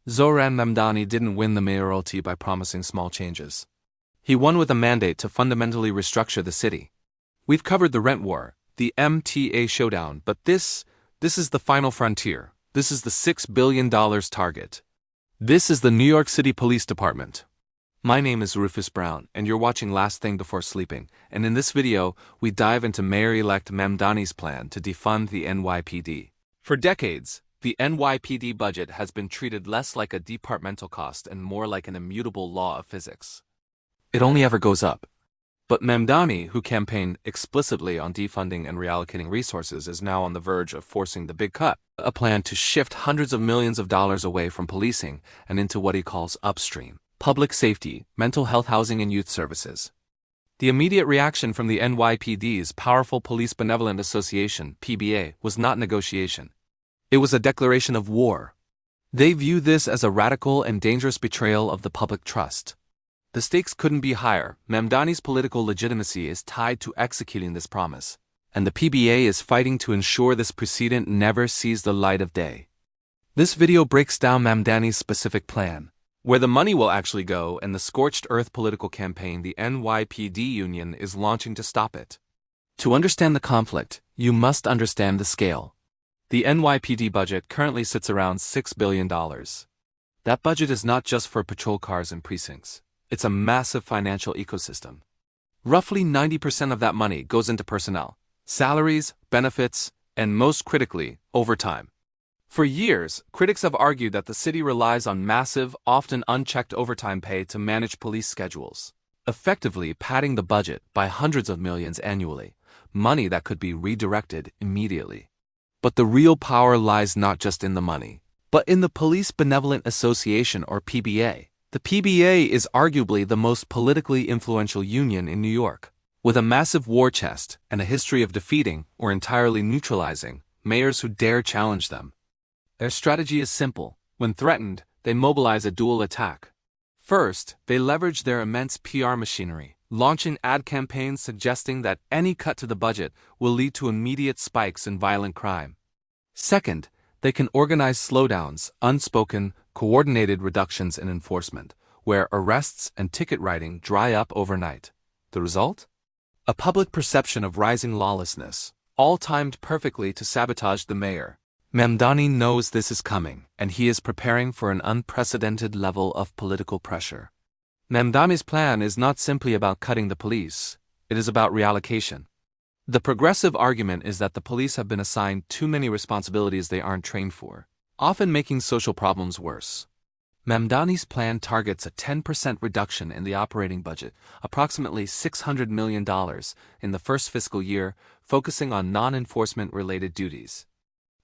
Zohran Mamdani didn't win the mayoralty by promising small changes. He won with a mandate to fundamentally restructure the city. We've covered the rent war, the MTA showdown, but this is the final frontier. This is the $6 billion target. This is the New York City Police Department. My name is Rufus Brown, and you're watching Last Thing Before Sleeping, and in this video, we dive into Mayor-elect Mamdani's plan to defund the NYPD. For decades, the NYPD budget has been treated less like a departmental cost and more like an immutable law of physics. It only ever goes up. But Mamdani, who campaigned explicitly on defunding and reallocating resources, is now on the verge of forcing the big cut, a plan to shift hundreds of millions of dollars away from policing and into what he calls upstream: public safety, mental health, housing, and youth services. The immediate reaction from the NYPD's powerful Police Benevolent Association, PBA, was not negotiation. It was a declaration of war. They view this as a radical and dangerous betrayal of the public trust. The stakes couldn't be higher. Mamdani's political legitimacy is tied to executing this promise, and the PBA is fighting to ensure this precedent never sees the light of day. This video breaks down Mamdani's specific plan, where the money will actually go, and the scorched earth political campaign the NYPD union is launching to stop it. To understand the conflict, you must understand the scale. The NYPD budget currently sits around $6 billion. That budget is not just for patrol cars and precincts. It's a massive financial ecosystem. Roughly 90% of that money goes into personnel, salaries, benefits, and most critically, overtime. For years, critics have argued that the city relies on massive, often unchecked overtime pay to manage police schedules, effectively padding the budget by hundreds of millions annually, money that could be redirected immediately. But the real power lies not just in the money, but in the Police Benevolent Association, or PBA. The PBA is arguably the most politically influential union in New York, with a massive war chest and a history of defeating or entirely neutralizing mayors who dare challenge them. Their strategy is simple. When threatened, they mobilize a dual attack. First, they leverage their immense PR machinery, launching ad campaigns suggesting that any cut to the budget will lead to immediate spikes in violent crime. Second, they can organize slowdowns, unspoken, coordinated reductions in enforcement, where arrests and ticket writing dry up overnight. The result? A public perception of rising lawlessness, all timed perfectly to sabotage the mayor. Mamdani knows this is coming, and he is preparing for an unprecedented level of political pressure. Mamdani's plan is not simply about cutting the police, it is about reallocation. The progressive argument is that the police have been assigned too many responsibilities they aren't trained for, often making social problems worse. Mamdani's plan targets a 10% reduction in the operating budget, approximately $600 million, in the first fiscal year, focusing on non-enforcement related duties.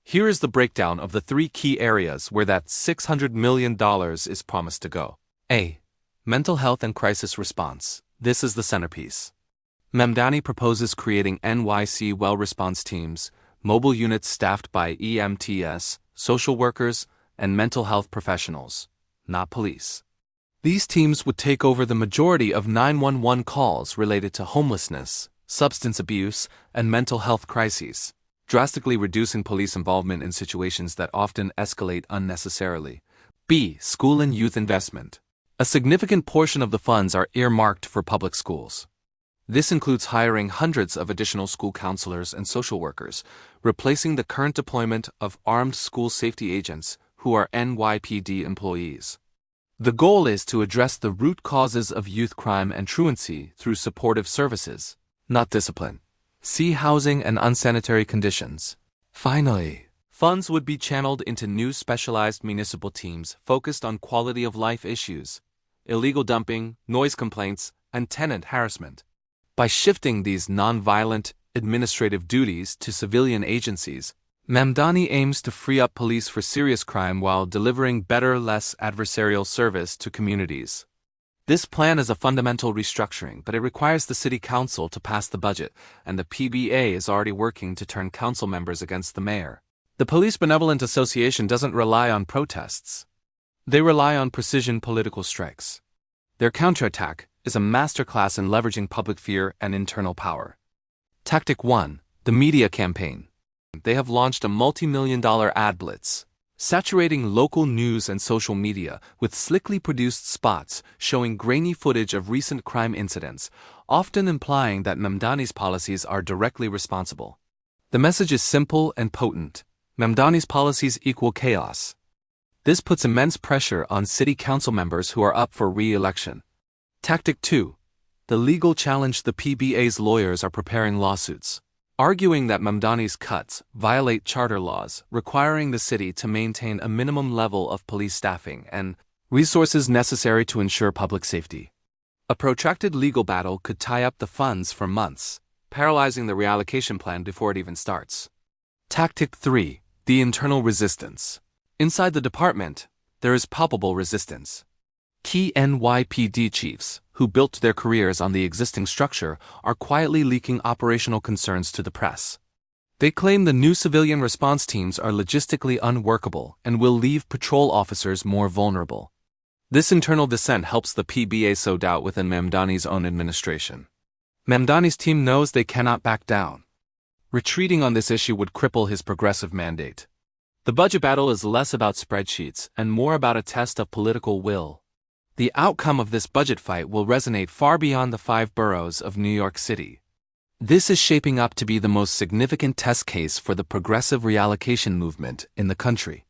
Here is the breakdown of the three key areas where that $600 million is promised to go. A. Mental health and crisis response. This is the centerpiece. Mamdani proposes creating NYC well response teams, mobile units staffed by EMTs, social workers, and mental health professionals, not police. These teams would take over the majority of 911 calls related to homelessness, substance abuse, and mental health crises, drastically reducing police involvement in situations that often escalate unnecessarily. B. School and youth investment. A significant portion of the funds are earmarked for public schools. This includes hiring hundreds of additional school counselors and social workers, replacing the current deployment of armed school safety agents who are NYPD employees. The goal is to address the root causes of youth crime and truancy through supportive services, not discipline. See housing and unsanitary conditions. Finally, funds would be channeled into new specialized municipal teams focused on quality of life issues, illegal dumping, noise complaints, and tenant harassment. By shifting these non-violent administrative duties to civilian agencies, Mamdani aims to free up police for serious crime while delivering better, less adversarial service to communities. This plan is a fundamental restructuring, but it requires the city council to pass the budget, and the PBA is already working to turn council members against the mayor. The Police Benevolent Association doesn't rely on protests. They rely on precision political strikes. Their counterattack is a masterclass in leveraging public fear and internal power. Tactic 1. The media campaign. They have launched a multi-million-dollar ad blitz. saturating local news and social media with slickly produced spots showing grainy footage of recent crime incidents, often implying that Mamdani's policies are directly responsible. The message is simple and potent. Mamdani's policies equal chaos. This puts immense pressure on city council members who are up for re-election. Tactic 2. The legal challenge. The PBA's lawyers are preparing lawsuits, arguing that Mamdani's cuts violate charter laws requiring the city to maintain a minimum level of police staffing and resources necessary to ensure public safety. A protracted legal battle could tie up the funds for months, paralyzing the reallocation plan before it even starts. Tactic 3. The internal resistance. Inside the department, there is palpable resistance. Key NYPD chiefs, who built their careers on the existing structure, are quietly leaking operational concerns to the press. They claim the new civilian response teams are logistically unworkable and will leave patrol officers more vulnerable. This internal dissent helps the PBA sow doubt within Mamdani's own administration. Mamdani's team knows they cannot back down. Retreating on this issue would cripple his progressive mandate. The budget battle is less about spreadsheets and more about a test of political will. The outcome of this budget fight will resonate far beyond the 5 boroughs of New York City. This is shaping up to be the most significant test case for the progressive reallocation movement in the country.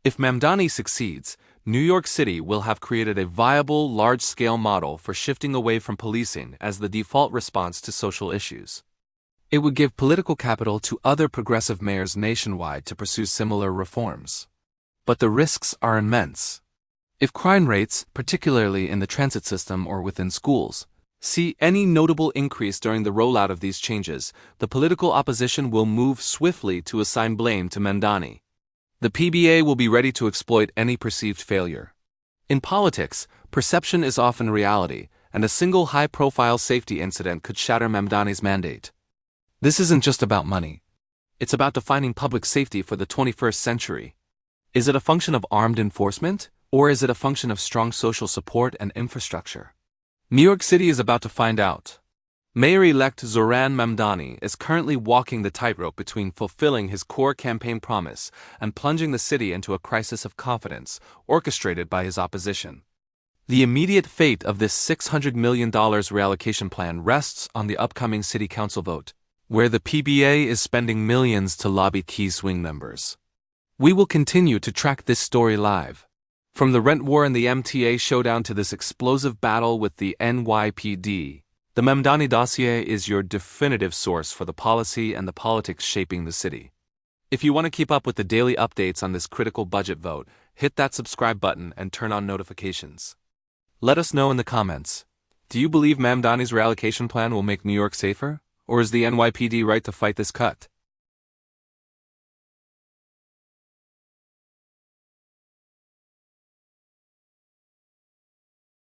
If Mamdani succeeds, New York City will have created a viable, large-scale model for shifting away from policing as the default response to social issues. It would give political capital to other progressive mayors nationwide to pursue similar reforms. But the risks are immense. If crime rates, particularly in the transit system or within schools, see any notable increase during the rollout of these changes, the political opposition will move swiftly to assign blame to Mamdani. The PBA will be ready to exploit any perceived failure. In politics, perception is often reality, and a single high-profile safety incident could shatter Mamdani's mandate. This isn't just about money. It's about defining public safety for the 21st century. Is it a function of armed enforcement, or is it a function of strong social support and infrastructure? New York City is about to find out. Mayor-elect Zohran Mamdani is currently walking the tightrope between fulfilling his core campaign promise and plunging the city into a crisis of confidence orchestrated by his opposition. The immediate fate of this $600 million reallocation plan rests on the upcoming city council vote, where the PBA is spending millions to lobby key swing members. We will continue to track this story live. From the rent war and the MTA showdown to this explosive battle with the NYPD, the Mamdani dossier is your definitive source for the policy and the politics shaping the city. If you want to keep up with the daily updates on this critical budget vote, hit that subscribe button and turn on notifications. Let us know in the comments. Do you believe Mamdani's reallocation plan will make New York safer? Or is the NYPD right to fight this cut?